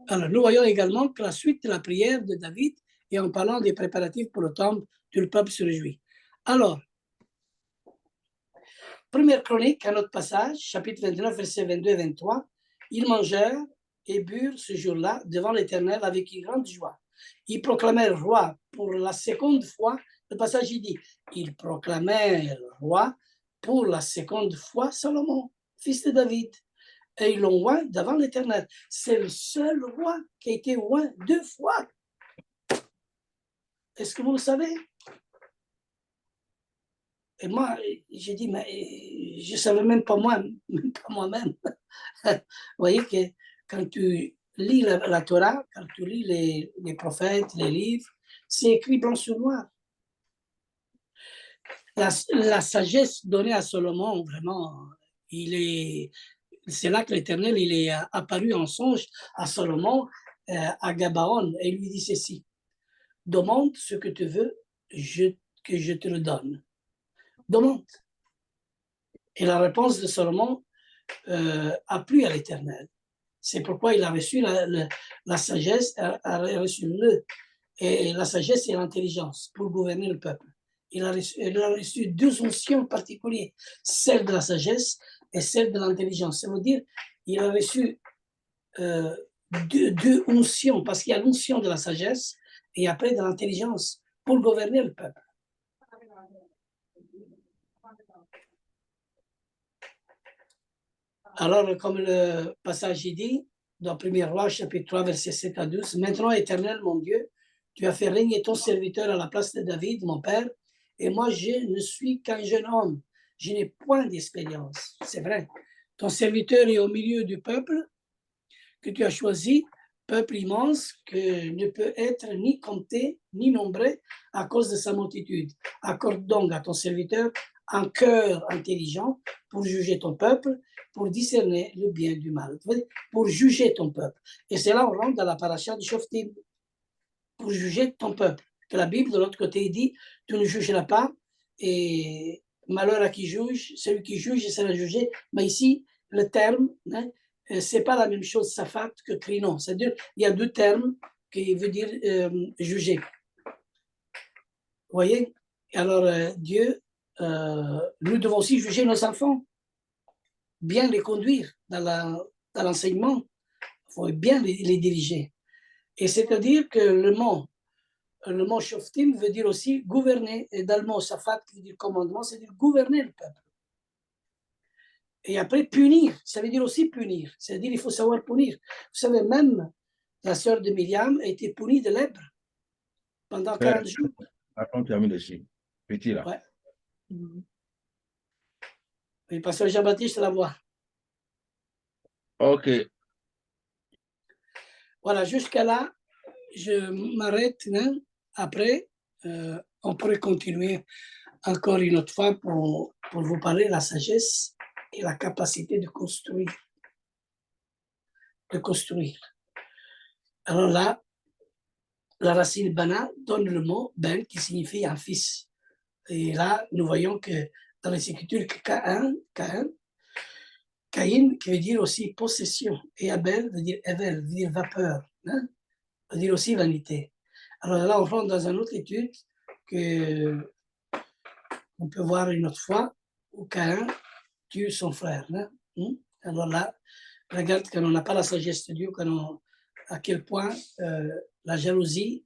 alors nous voyons également que la suite de la prière de David et en parlant des préparatifs pour le temple, tout le peuple se réjouit. Alors, première chronique, un autre passage, chapitre 29, versets 22 et 23. Ils mangèrent et burent ce jour-là devant l'Éternel avec une grande joie. Ils proclamèrent roi pour la seconde fois. Le passage, il dit, ils proclamèrent roi pour la seconde fois Salomon, fils de David. Et ils l'ont oint devant l'Éternel. C'est le seul roi qui a été oint 2 fois. Est-ce que vous le savez? Et moi, j'ai dit, mais je ne savais même pas même pas moi-même. Vous voyez que quand tu lis la Torah, quand tu lis les prophètes, les livres, c'est écrit blanc sur noir. La sagesse donnée à Salomon, vraiment, c'est là que l'Éternel il est apparu en songe à Salomon, à Gabaon, et lui dit ceci: demande ce que tu veux, que je te le donne. Demande. Et la réponse de Salomon a plu à l'Éternel. C'est pourquoi il a reçu la sagesse, a reçu et la sagesse et l'intelligence pour gouverner le peuple. Il a reçu deux oncions particulières, celle de la sagesse et celle de l'intelligence. Ça veut dire il a reçu deux oncions, parce qu'il y a l'onction de la sagesse et après de l'intelligence pour gouverner le peuple. Alors, comme le passage dit, dans 1er Roi, chapitre 3, versets 7 à 12, maintenant, Éternel, mon Dieu, tu as fait régner ton serviteur à la place de David, mon père, et moi, je ne suis qu'un jeune homme. Je n'ai point d'expérience. C'est vrai. Ton serviteur est au milieu du peuple que tu as choisi, peuple immense que ne peut être ni compté ni nombré à cause de sa multitude. Accorde donc à ton serviteur un cœur intelligent pour juger ton peuple, pour discerner le bien du mal, pour juger ton peuple. Et c'est là on rentre dans la paracha de Shoftim, pour juger ton peuple. Que la Bible, de l'autre côté, dit, tu ne jugeras pas, et malheur à qui juge, celui qui juge sera jugé. Mais ici, le terme, hein, c'est pas la même chose, safat, que krinon. C'est-à-dire, il y a deux termes qui veulent dire juger. Vous voyez? Alors, Dieu, nous devons aussi juger nos enfants, bien les conduire dans l'enseignement, il faut bien les diriger. Et c'est-à-dire que le mot shoftim veut dire aussi gouverner, et dans le mot safat, qui veut dire commandement, c'est-à-dire gouverner le peuple. Et après, punir, ça veut dire aussi punir, c'est-à-dire il faut savoir punir. Vous savez, même la sœur de Myriam a été punie de lèpre pendant 40 jours. Attends, termine dessus. Petit là. Ouais. Et pasteur Jean-Baptiste la voit. Ok. Voilà, jusqu'à là, je m'arrête. Hein. Après, on pourrait continuer encore une autre fois pour vous parler de la sagesse et la capacité de construire. Alors là, la racine bana donne le mot ben qui signifie un fils. Et là, nous voyons que dans les Écritures, Caïn, qui veut dire aussi possession, et Abel veut dire Evel, veut dire vapeur, hein, veut dire aussi vanité. Alors là, on rentre dans une autre étude qu'on peut voir une autre fois, où Caïn tue son frère. Hein. Alors là, regarde qu'on n'a pas la sagesse de Dieu, à quel point la jalousie,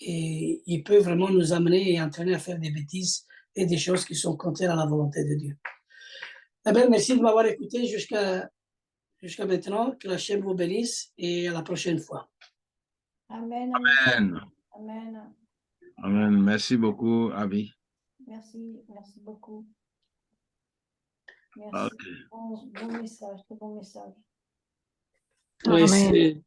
et il peut vraiment nous amener et entraîner à faire des bêtises et des choses qui sont contraires à la volonté de Dieu. Eh bien, merci de m'avoir écouté jusqu'à maintenant. Que la chaîne vous bénisse et à la prochaine fois. Amen. Amen. Amen. Amen. Merci beaucoup, Abby. Merci beaucoup. Merci. Ok. Bon message, très bon message. Oui, c'est...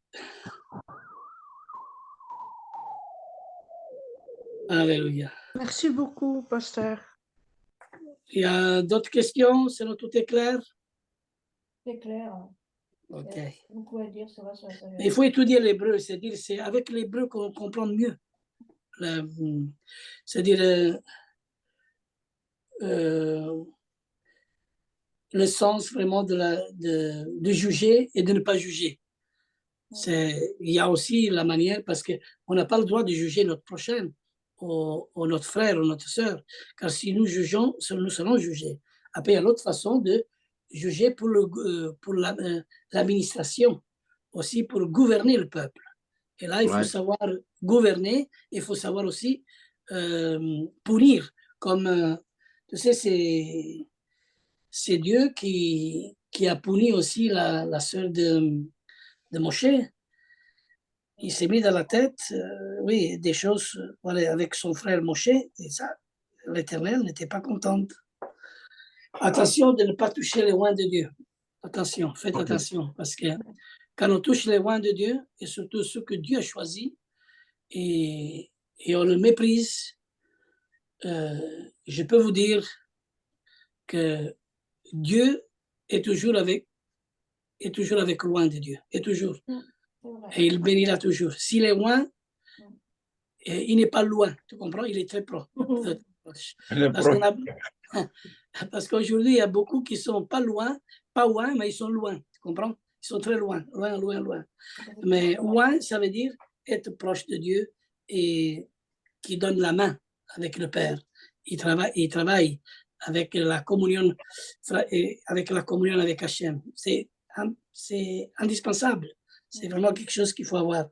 Alléluia. Merci beaucoup, pasteur. Il y a d'autres questions? Sinon, tout est clair? C'est clair. Ok. Il y a beaucoup à dire sur la sagesse. Il faut étudier l'hébreu, c'est-à-dire c'est avec l'hébreu qu'on comprend mieux. C'est-à-dire le sens vraiment de juger et de ne pas juger. Il y a aussi la manière, parce qu'on n'a pas le droit de juger notre prochain, ou notre frère, ou notre sœur, car si nous jugeons, nous serons jugés. Après, il y a l'autre façon de juger pour l'administration, aussi pour gouverner le peuple. Et là, il faut savoir gouverner, il faut savoir aussi punir. Comme, tu sais, c'est Dieu qui a puni aussi la sœur de Moshe. Il s'est mis dans la tête, oui, des choses voilà, avec son frère Moshe, et ça, l'Éternel n'était pas contente. Attention de ne pas toucher les loin de Dieu. Attention, faites attention, parce que quand on touche les loin de Dieu, et surtout ceux que Dieu a choisis, et on le méprise, je peux vous dire que Dieu est toujours avec loin de Dieu, est toujours. Et il bénira toujours. S'il est loin, il n'est pas loin, tu comprends? Il est très proche. Parce qu'aujourd'hui, il y a beaucoup qui ne sont pas loin, mais ils sont loin, tu comprends? Ils sont très loin, loin, loin, loin. Mais loin, ça veut dire être proche de Dieu et qui donne la main avec le Père. Il travaille avec la communion avec Hachem. C'est indispensable. C'est vraiment quelque chose qu'il faut avoir.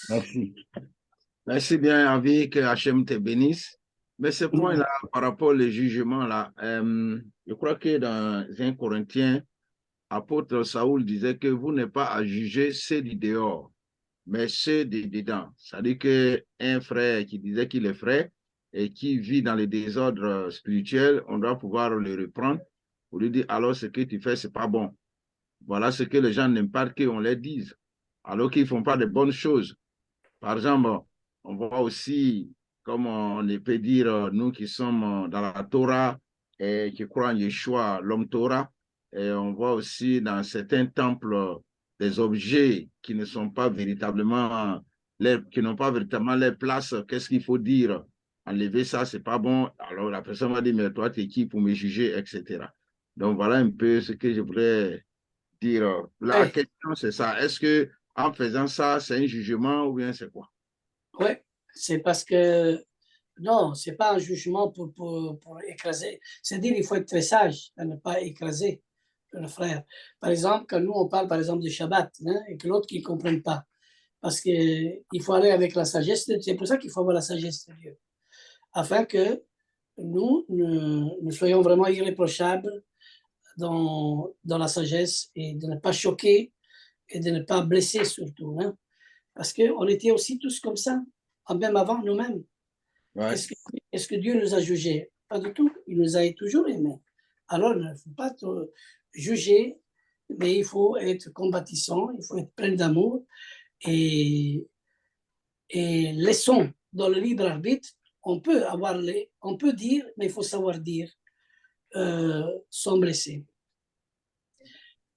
Merci. Merci bien, Avi, que Hachem te bénisse. Mais ce point-là, par rapport au jugement, là, je crois que dans 1 Corinthiens, apôtre Saoul disait que vous n'êtes pas à juger ceux du dehors, mais ceux de dedans. C'est-à-dire qu'un frère qui disait qu'il est frère et qui vit dans les désordres spirituels, on doit pouvoir le reprendre pour lui dire, alors ce que tu fais, ce n'est pas bon. Voilà ce que les gens n'aiment pas qu'on leur dise, alors qu'ils ne font pas de bonnes choses. Par exemple, on voit aussi, comme on peut dire, nous qui sommes dans la Torah et qui croient en Yeshua, l'homme Torah, et on voit aussi dans certains temples des objets qui ne sont pas véritablement, qui n'ont pas véritablement leur place. Qu'est-ce qu'il faut dire? Enlever ça, c'est pas bon. Alors la personne va dire, mais toi, tu es qui pour me juger, etc. Donc voilà un peu ce que je voudrais dire. La question, c'est ça. Est-ce que en faisant ça, c'est un jugement ou bien c'est quoi? Oui, c'est parce que non, ce n'est pas un jugement pour écraser. C'est-à-dire qu'il faut être très sage à ne pas écraser le frère. Par exemple, quand nous, on parle par exemple de Shabbat, hein, et que l'autre qui ne comprenne pas. Parce qu'il faut aller avec la sagesse. C'est pour ça qu'il faut avoir la sagesse de Dieu. Afin que nous soyons vraiment irréprochables dans la sagesse et de ne pas choquer et de ne pas blesser surtout. Hein. Parce qu'on était aussi tous comme ça, même avant nous-mêmes. Ouais. Est-ce que Dieu nous a jugés? Pas du tout. Il nous a toujours aimés. Alors, il ne faut pas juger, mais il faut être combattissant, il faut être plein d'amour et laissons dans le libre arbitre. On peut dire, mais il faut savoir dire sans blesser.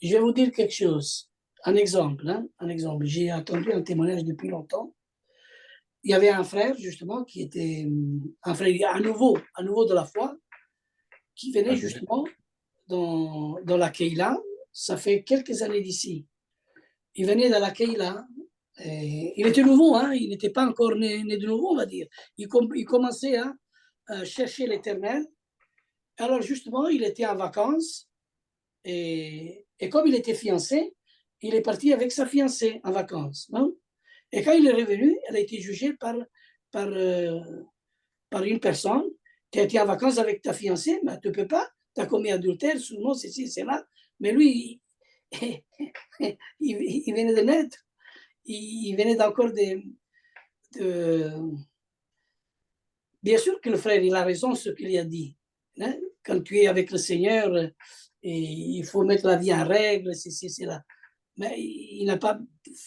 Je vais vous dire quelque chose. Un exemple. J'ai attendu un témoignage depuis longtemps. Il y avait un frère, justement, qui était un frère à nouveau de la foi, qui venait justement dans la Keïla. Ça fait quelques années d'ici. Il venait dans la Keïla. Il était nouveau, hein, il n'était pas encore né de nouveau, on va dire. Il commençait à chercher l'Éternel. Alors, justement, il était en vacances. Et comme il était fiancé, il est parti avec sa fiancée en vacances. Non? Et quand il est revenu, elle a été jugée par une personne. Tu as été en vacances avec ta fiancée, mais tu ne peux pas. Tu as commis adultère, souvent, ceci, c'est là. Mais lui, il venait de naître. Il venait d'encore Bien sûr que le frère, il a raison ce qu'il a dit. Hein? Quand tu es avec le Seigneur, et il faut mettre la vie en règle, c'est là. Mais il n'a pas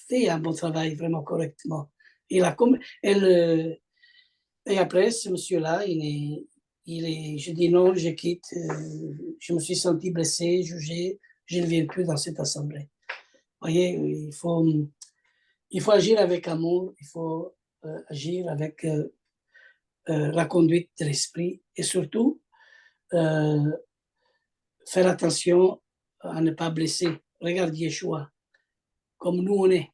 fait un bon travail vraiment correctement. Et après, ce monsieur-là, je dis non, je quitte. Je me suis senti blessé, jugé. Je ne viens plus dans cette assemblée. Vous voyez, il faut agir avec amour, il faut agir avec la conduite de l'esprit et surtout faire attention à ne pas blesser. Regarde Yeshua, comme nous on est.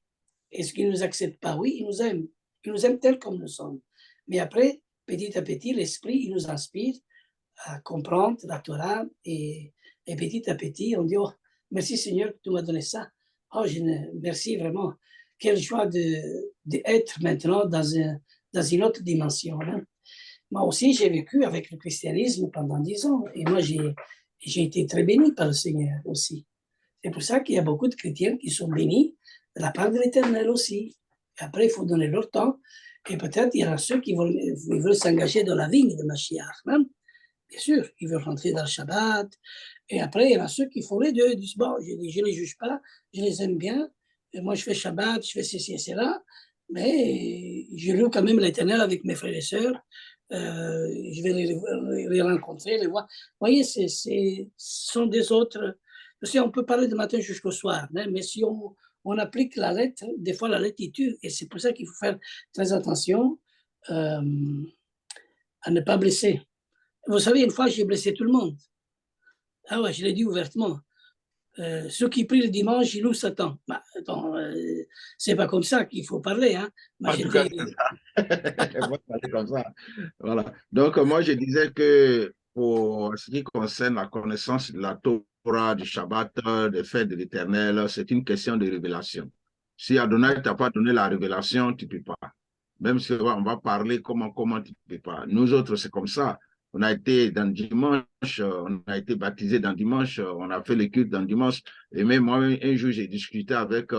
Est-ce qu'il ne nous accepte pas? Oui, il nous aime. Il nous aime tel comme nous sommes. Mais après, petit à petit, l'esprit, il nous inspire à comprendre la Torah et petit à petit, on dit, oh, merci Seigneur que tu m'as donné ça. Oh, merci vraiment. Quelle joie d'être maintenant dans une autre dimension. Hein. Moi aussi, j'ai vécu avec le christianisme pendant 10 ans. Et moi, j'ai été très béni par le Seigneur aussi. C'est pour ça qu'il y a beaucoup de chrétiens qui sont bénis de la part de l'Éternel aussi. Et après, il faut donner leur temps. Et peut-être il y en a ceux qui veulent s'engager dans la vigne de Mashiach. Hein? Bien sûr, ils veulent rentrer dans le Shabbat. Et après, il y en a ceux qui font les deux. Ils disent, bon, je ne les juge pas, je les aime bien. Et moi, je fais Shabbat, je fais ceci et cela. Mais je loue quand même l'Éternel avec mes frères et sœurs. Je vais les rencontrer, les voir. Vous voyez, ce sont des autres. Parce on peut parler de matin jusqu'au soir, hein, mais si on applique la lettre, des fois la lettre tue. Et c'est pour ça qu'il faut faire très attention à ne pas blesser. Vous savez, une fois, j'ai blessé tout le monde. Ah ouais, je l'ai dit ouvertement. Ceux qui prient le dimanche, ils louent Satan. Bah, attends, c'est pas comme ça qu'il faut parler. Hein. Moi, En tout cas, c'est ça. Moi, c'est comme ça. Voilà. Donc, moi, je disais que pour ce qui concerne la connaissance de la Torah, du Shabbat, des fêtes de l'Éternel, c'est une question de révélation. Si Adonai t'a pas donné la révélation, tu ne peux pas. Même si on va parler comment tu ne peux pas. Nous autres, c'est comme ça. On a été dans le dimanche, on a été baptisé dans le dimanche, on a fait le culte dans le dimanche. Et même moi, un jour, j'ai discuté avec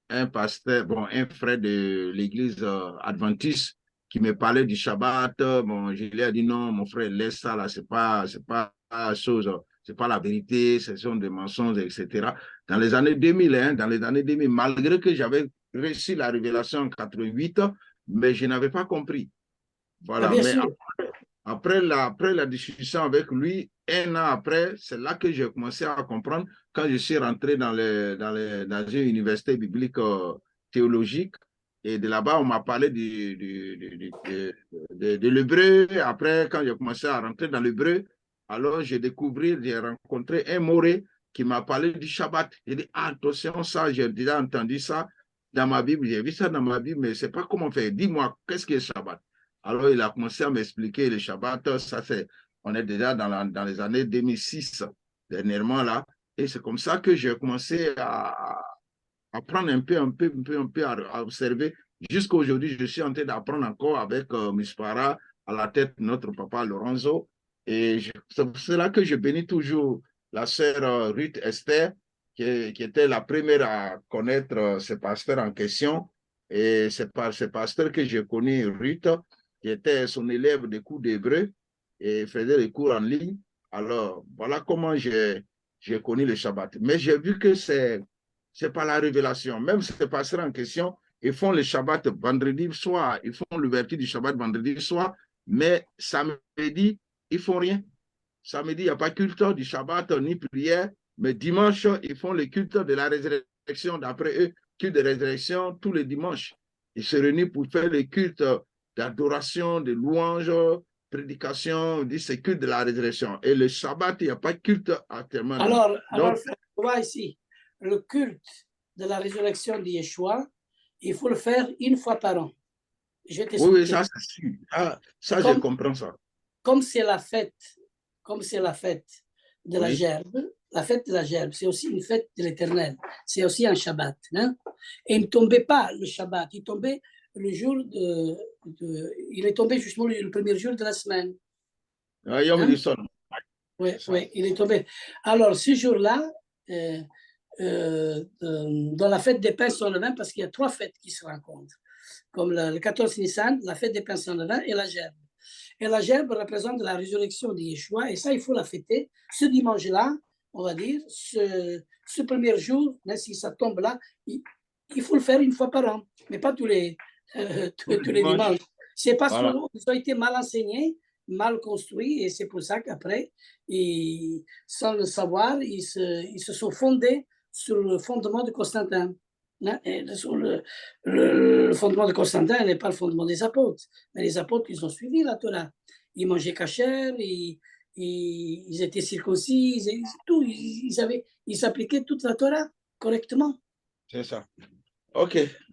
un pasteur, bon, un frère de l'église adventiste qui me parlait du Shabbat. Bon, je lui ai dit non, mon frère, laisse ça là, c'est pas la chose, c'est pas la vérité, ce sont des mensonges, etc. Dans les années 2000, hein, dans les années 2000, malgré que j'avais reçu la révélation en 88, mais je n'avais pas compris. Ah, Voilà, bien mais sûr. après la discussion avec lui, un an après, c'est là que j'ai commencé à comprendre quand je suis rentré dans une université biblique théologique. Et de là-bas, on m'a parlé de l'hébreu. Après, quand j'ai commencé à rentrer dans l'hébreu, alors j'ai rencontré un Moré qui m'a parlé du Shabbat. J'ai dit, ah, attention, ça, j'ai déjà entendu ça dans ma Bible. J'ai vu ça dans ma Bible, mais je ne sais pas comment faire. Dis-moi, qu'est-ce que c'est Shabbat? Alors, il a commencé à m'expliquer le Shabbat. Ça, on est déjà dans les années 2006, dernièrement là. Et c'est comme ça que j'ai commencé à apprendre un peu, à observer. Jusqu'à aujourd'hui, je suis en train d'apprendre encore avec Mispara à la tête de notre papa Lorenzo. Et c'est pour cela que je bénis toujours la sœur Ruth Esther, qui était la première à connaître ce pasteur en question. Et c'est par ce pasteur que j'ai connu Ruth, qui était son élève de cours d'hébreu et faisait les cours en ligne. Alors, voilà comment j'ai connu le Shabbat. Mais j'ai vu que c'est pas la révélation. Même ces pasteurs en question, ils font le Shabbat vendredi soir, ils font l'ouverture du Shabbat vendredi soir, mais samedi, ils font rien. Samedi, il n'y a pas culte du Shabbat ni prière, mais dimanche, ils font le culte de la résurrection. D'après eux, culte de résurrection tous les dimanches. Ils se réunissent pour faire le culte d'adoration, de louange, prédication, c'est culte de la résurrection. Et le Shabbat, il n'y a pas culte actuellement. Alors, tu vois ici, le culte de la résurrection de Yeshua, il faut le faire une fois par an. Je vais t'expliquer. Oui, ça c'est sûr. Ça, je comprends ça. Comme c'est la fête de la gerbe, la fête de la gerbe, c'est aussi une fête de l'Éternel. C'est aussi un Shabbat. Hein? Et il ne tombait pas le Shabbat, il tombait le jour il est tombé justement le premier jour de la semaine. Oui, il est tombé. Alors, ce jour-là, dans la fête des pains sans levain, parce qu'il y a 3 fêtes qui se rencontrent, comme le 14 Nissan, la fête des pains sans levain et la gerbe. Et la gerbe représente la résurrection de Yeshua, et ça, il faut la fêter ce dimanche-là, on va dire, ce premier jour, même si ça tombe là, il faut le faire une fois par an, mais pas tous les dimanches. C'est parce qu'ils ont été mal enseignés, mal construits, et c'est pour ça qu'après, sans le savoir, ils se sont fondés sur le fondement de Constantin. Le fondement de Constantin n'est pas le fondement des apôtres, mais les apôtres, ils ont suivi la Torah. Ils mangeaient kasher, ils étaient circoncis, ils appliquaient toute la Torah correctement. C'est ça. OK.